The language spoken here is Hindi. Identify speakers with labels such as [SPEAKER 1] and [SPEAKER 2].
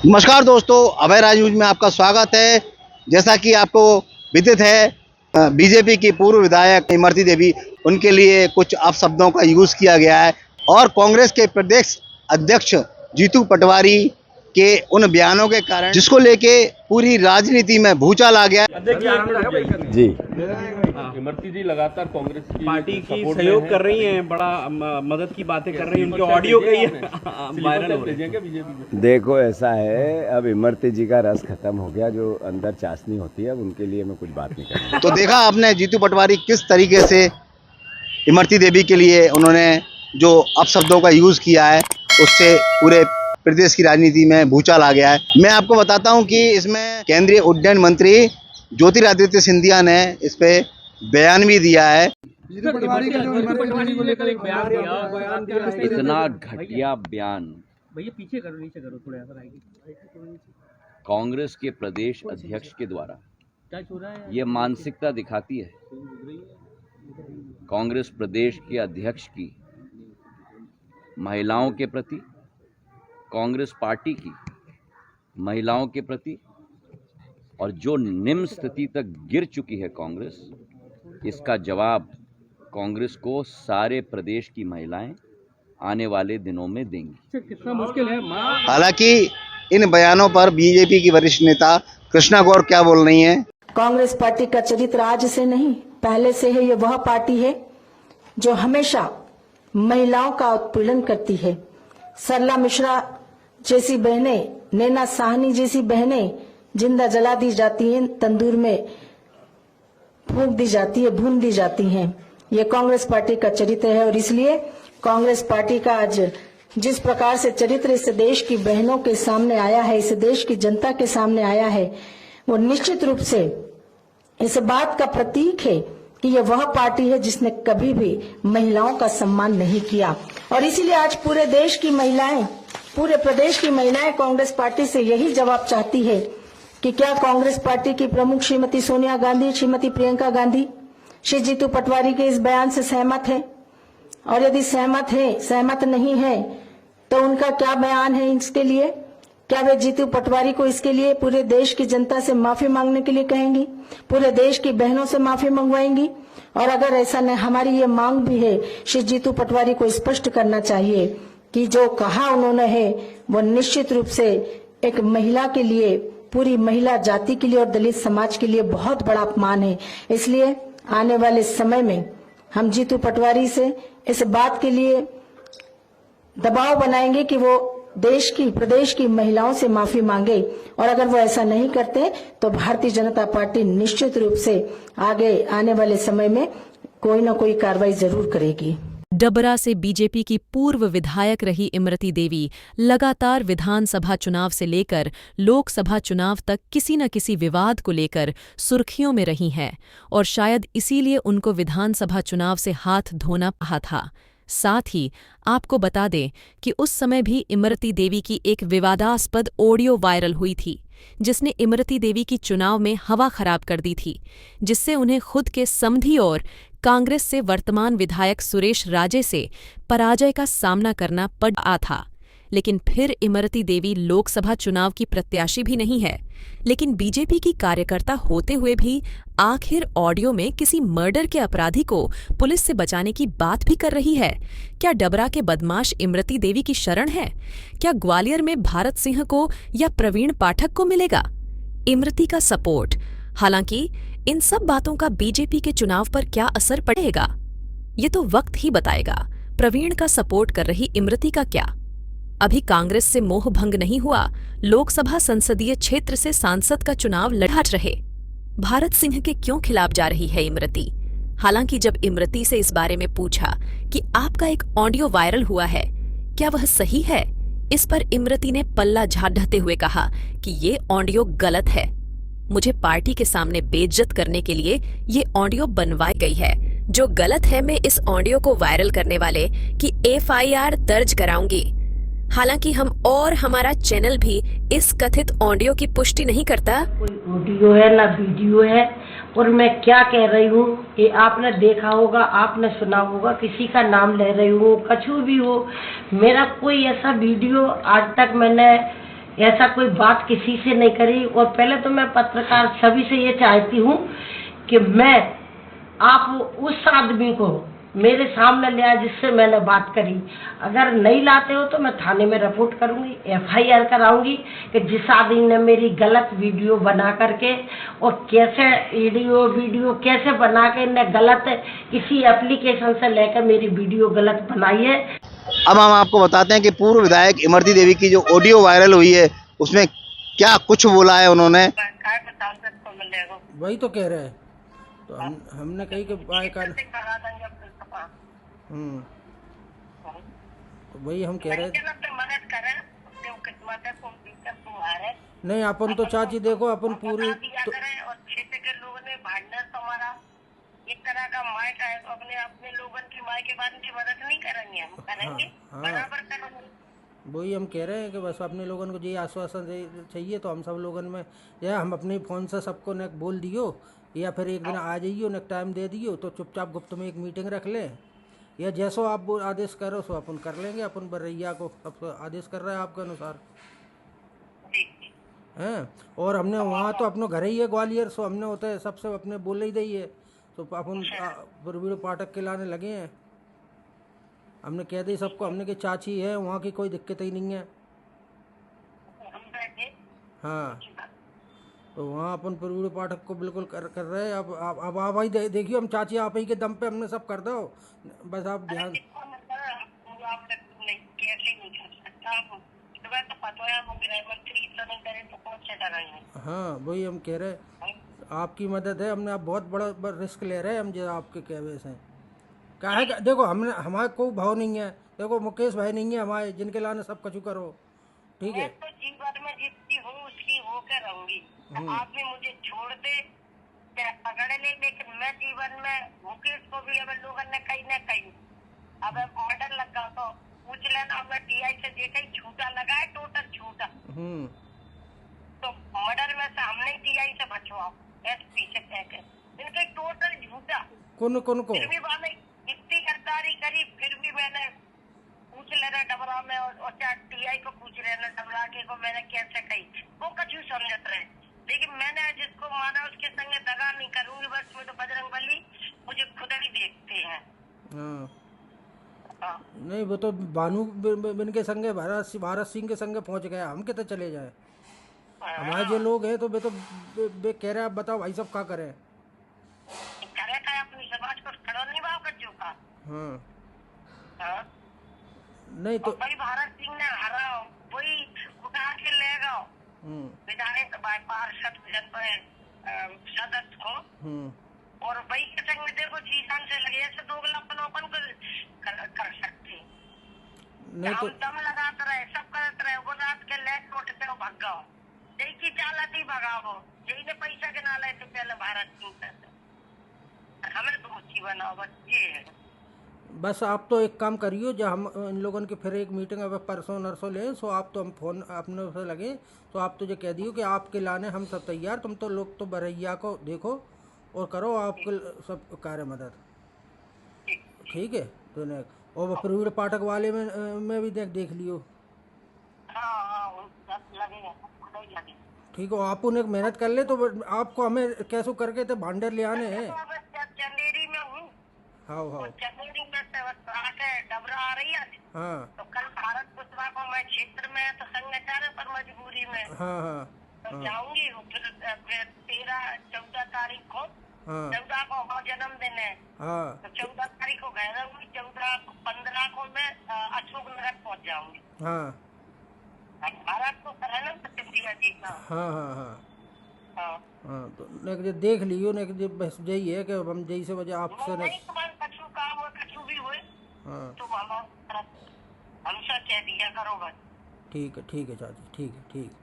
[SPEAKER 1] नमस्कार दोस्तों, अभय राज न्यूज में आपका स्वागत है। जैसा कि आपको विदित है, बीजेपी की पूर्व विधायक इमरती देवी, उनके लिए कुछ अपशब्दों का यूज किया गया है और कांग्रेस के प्रदेश अध्यक्ष जीतू पटवारी के उन बयानों के कारण जिसको लेके पूरी राजनीति में भूचाल आ गया है।
[SPEAKER 2] जी,
[SPEAKER 3] इमरती जी लगातार कांग्रेस की
[SPEAKER 4] पार्टी की सहयोग कर रही हैं, बड़ा मदद की बातें कर रही हैं, उनके ऑडियो कई वायरल हो रहे हैं क्या बीजेपी?
[SPEAKER 2] देखो ऐसा है, अब इमरती जी का रस खत्म हो गया, जो अंदर चाशनी होती है, अब उनके लिए मैं कुछ बात नहीं करूँगा।
[SPEAKER 1] तो देखा आपने जीतू पटवारी किस तरीके से इमरती देवी के लिए उन्होंने जो अपशब्दों का यूज किया है, उससे पूरे प्रदेश की राजनीति में भूचाल आ गया है। मैं आपको बताता हूं कि इसमें केंद्रीय उड्डयन मंत्री ज्योतिरादित्य सिंधिया ने इस पे बयान भी दिया है।
[SPEAKER 5] इतना घटिया बयान
[SPEAKER 4] भैया पीछे करो, नीचे करो, थोड़ा सा आएगी।
[SPEAKER 5] कांग्रेस के प्रदेश अध्यक्ष के द्वारा ये मानसिकता दिखाती है कांग्रेस प्रदेश के अध्यक्ष की महिलाओं के प्रति, कांग्रेस पार्टी की महिलाओं के प्रति, और जो निम्न स्थिति तक गिर चुकी है कांग्रेस, इसका जवाब कांग्रेस को सारे प्रदेश की महिलाएं आने वाले दिनों में देंगी।
[SPEAKER 4] कितना मुश्किल है।
[SPEAKER 1] हालांकि इन बयानों पर बीजेपी की वरिष्ठ नेता कृष्णा गौर क्या बोल रही हैं?
[SPEAKER 6] कांग्रेस पार्टी का चरित्र आज से नहीं, पहले से है। ये वह पार्टी है जो हमेशा महिलाओं का उत्पीड़न करती है। सरला मिश्रा जैसी बहनें, नैना साहनी जैसी बहनें जिंदा जला दी जाती हैं, तंदूर में फूंक दी जाती है, भून दी जाती हैं। ये कांग्रेस पार्टी का चरित्र है और इसलिए कांग्रेस पार्टी का आज जिस प्रकार से चरित्र इस देश की बहनों के सामने आया है, इस देश की जनता के सामने आया है, वो निश्चित रूप से इस बात का प्रतीक है कि ये वह पार्टी है जिसने कभी भी महिलाओं का सम्मान नहीं किया। और इसीलिए आज पूरे देश की महिलाएं, पूरे प्रदेश की महिलाएं कांग्रेस पार्टी से यही जवाब चाहती है कि क्या कांग्रेस पार्टी की प्रमुख श्रीमती सोनिया गांधी, श्रीमती प्रियंका गांधी, श्री जीतू पटवारी के इस बयान से सहमत है? और यदि सहमत नहीं है तो उनका क्या बयान है इसके लिए? क्या वे जीतू पटवारी को इसके लिए पूरे देश की जनता से माफी मांगने के लिए कहेंगी, पूरे देश की बहनों से माफी मंगवाएंगी? और अगर ऐसा नहीं, हमारी ये मांग भी है, श्री जीतू पटवारी को स्पष्ट करना चाहिए कि जो कहा उन्होंने है वो निश्चित रूप से एक महिला के लिए, पूरी महिला जाति के लिए और दलित समाज के लिए बहुत बड़ा अपमान है। इसलिए आने वाले समय में हम जीतू पटवारी से इस बात के लिए दबाव बनाएंगे कि वो देश की, प्रदेश की महिलाओं से माफी मांगे। और अगर वो ऐसा नहीं करते तो भारतीय जनता पार्टी निश्चित रूप से आगे आने वाले समय में कोई न कोई कार्रवाई जरूर करेगी।
[SPEAKER 7] डबरा से बीजेपी की पूर्व विधायक रही इमरती देवी लगातार विधानसभा चुनाव से लेकर लोकसभा चुनाव तक किसी न किसी विवाद को लेकर सुर्खियों में रही हैं और शायद इसीलिए उनको विधानसभा चुनाव से हाथ धोना पड़ा था। साथ ही आपको बता दें कि उस समय भी इमरती देवी की एक विवादास्पद ऑडियो वायरल हुई थी, जिसने इमरती देवी की चुनाव में हवा खराब कर दी थी, जिससे उन्हें खुद के समधी और कांग्रेस से वर्तमान विधायक सुरेश राजे से पराजय का सामना करना पड़ा था। लेकिन फिर इमरती देवी लोकसभा चुनाव की प्रत्याशी भी नहीं है, लेकिन बीजेपी की कार्यकर्ता होते हुए भी आखिर ऑडियो में किसी मर्डर के अपराधी को पुलिस से बचाने की बात भी कर रही है। क्या डबरा के बदमाश इमरती देवी की शरण है? क्या ग्वालियर में भारत सिंह को या प्रवीण पाठक को मिलेगा इमरती का सपोर्ट? हालांकि इन सब बातों का बीजेपी के चुनाव पर क्या असर पड़ेगा, ये तो वक्त ही बताएगा। प्रवीण का सपोर्ट कर रही इमरती का क्या? अभी कांग्रेस से मोह भंग नहीं हुआ, लोकसभा संसदीय क्षेत्र से सांसद का चुनाव लड़ा रहे। भारत सिंह के क्यों खिलाफ जा रही है इमरती? हालांकि जब इमरती से इस बारे में पूछा कि आपका एक ऑडियो वायरल हुआ है, क्या वह सही है, इस पर इमरती ने पल्ला झाड़ते हुए कहा कि ये ऑडियो गलत है। मुझे पार्टी के सामने बेइज्जत करने के लिए ये ऑडियो बनवाई गई है। जो गलत है, मैं इस ऑडियो को वायरल करने वाले की FIR दर्ज कराऊंगी। हालांकि हम और हमारा चैनल भी इस कथित ऑडियो की पुष्टि नहीं करता।
[SPEAKER 8] कोई ऑडियो है ना वीडियो है, और मैं क्या कह रही हूँ ये आपने देखा होगा, आपने सुना होगा, किसी का नाम ले रही हूँ, कछु भी हो। मेरा कोई ऐसा वीडियो आज तक मैंने ऐसा कोई बात किसी से नहीं करी। और पहले तो मैं पत्रकार सभी से ये चाहती हूँ कि मैं आप उस आदमी को मेरे सामने ले आए जिससे मैंने बात करी। अगर नहीं लाते हो तो मैं थाने में रिपोर्ट करूंगी, FIR कराऊंगी कि जिस आदमी ने मेरी गलत वीडियो बना करके और कैसे वीडियो कैसे बना के ने गलत किसी एप्लीकेशन से लेकर मेरी वीडियो गलत बनाई है।
[SPEAKER 1] अब हम आपको बताते हैं कि पूर्व विधायक इमरती देवी की जो ऑडियो वायरल हुई है उसमें क्या कुछ बोला है उन्होंने।
[SPEAKER 9] वही तो कह रहे हैं, तो हमने कही कि वही हम कह रहे हैं। नहीं अपन तो चाची देखो अपन पूरी तो,
[SPEAKER 8] क्षेत्र के लोगों ने भांडर तो हमारा एक तरह का माइक है, तो अपने लोगों की माई के बाद की मदद नहीं करेंगे, हम करेंगे बराबर करेंगे।
[SPEAKER 9] वही हम कह रहे हैं कि बस अपने लोगों को ये आश्वासन चाहिए, तो हम सब लोगों में या हम अपने फ़ोन से सबको ने बोल दियो या फिर एक दिन आ जाइयो ने टाइम दे दियो, तो चुपचाप गुप्त में एक मीटिंग रख लें या जैसो आप आदेश करो सो अपन कर लेंगे। अपन बरैया को अब आदेश कर रहे हैं आपके अनुसार हैं। और हमने वहाँ तो अपने घर ही है ग्वालियर, सो हमने होता है सबसे अपने बोले ही दी है, तो अपन वीडियो पाठक के लाने लगे हैं। हमने कह दी सबको, हमने की चाची है वहाँ की कोई दिक्कत ही नहीं है। हाँ तो वहाँ अपन वीडियो पाठक को बिल्कुल कर रहे हैं। अब आप ही देखियो, हम चाची आप ही के दम पे हमने सब कर दो, बस आप ध्यान। हाँ वही हम कह रहे आपकी मदद है, हमने आप बहुत बड़ा रिस्क ले रहे हैं हम जो आपके कहवे से। क्या है देखो हमने हमारे कोई भाव नहीं है, देखो मुकेश भाई नहीं है हमारे जिनके लाने सब कछु करो, ठीक है।
[SPEAKER 8] तो जीवन में जितनी हूँ उसकी होकर रहूंगी, आप भी मुझे छोड़ दे पकड़ ले, लेकिन मैं जीवन में मुकेश को भी अब लोगों ने कहीं न कहीं अब मर्डर लगा तो पूछ लेना, अब DI से देखा छूटा लगा है, टोटल छूटा। तो मर्डर में से हमने DI से बचवाओ, SP से कहकर इनके टोटल झूठा।
[SPEAKER 9] कौन को
[SPEAKER 8] फिर भी वाले इतनी गद्दारी करी, फिर भी मैंने पूछ लेना डबरा में और DI को पूछ लेना डबरा के को मैंने कैसे कही, वो कछु समझत रहे। लेकिन मैंने जिसको माना उसके संगे दगा नहीं करूंगी, बस में तो बजरंगबली मुझे खुद ही देखते हैं।
[SPEAKER 9] नहीं वो तो भानु बिन के संगे भारत सिंह के संगे पहुंच गया, हम कितने चले जाए। हमारे जो लोग हैं तो बे कह रहे हैं, बताओ भाई सब क्या करें।
[SPEAKER 8] अपनी समाज को खड़ा नहीं भाव कर चुका।
[SPEAKER 9] नहीं तो
[SPEAKER 8] भाई भारत सिंह ने हरा वही उठा के ले गया विधायक पार्षद सदस्य को, और वही के संग देखो जी जान से लगे, ऐसे दोगलापन कर सकते नहीं तो दम लगाते रहे, सब करते रहे, वो रात के लेट उठते हो भगाओ, यही की चालत ही भगाओ, यही ने पैसा के ना लेते पहले भारत सिंह हमें तो अच्छी बनाओ बस ये है।
[SPEAKER 9] बस आप तो एक काम करियो, जो हम इन लोगों की फिर एक मीटिंग अब परसों नरसों ले, सो आप तो हम फोन अपने से लगे, तो आप तो जो कह दियो कि आपके लाने हम सब तैयार, तुम तो लोग तो बरैया को देखो और करो आपको सब कार्य मदद, ठीक है। तो ने और प्रवीण पाठक वाले में भी देख लियो, ठीक है। आप उन्हें मेहनत कर ले, तो आपको हमें कैसे करके तो भांडर ले आने हैं।
[SPEAKER 8] चंदेरी में हूँ,
[SPEAKER 9] हाँ
[SPEAKER 8] चंदेरी में आके डबरा आ रही है, तो कल भारत पुस्तका को मैं क्षेत्र में तो संगठन पर मजबूरी में तो जाऊंगी। फिर 13-14 तारीख को 14 को हमारा जन्मदिन है, तो 14 तारीख को गए रहूंगी, 14-15 को मैं अशोक नगर पहुँच जाऊंगी। भारत को रहना प्रतिक्रिया देखना।
[SPEAKER 9] हाँ तो देख लियो ने बस यही है कि हम जैसे वजह आपसे
[SPEAKER 8] कछु काम हो कछु भी हुए तो हमसे कह दिया करो बस।
[SPEAKER 9] ठीक है चाची, ठीक है।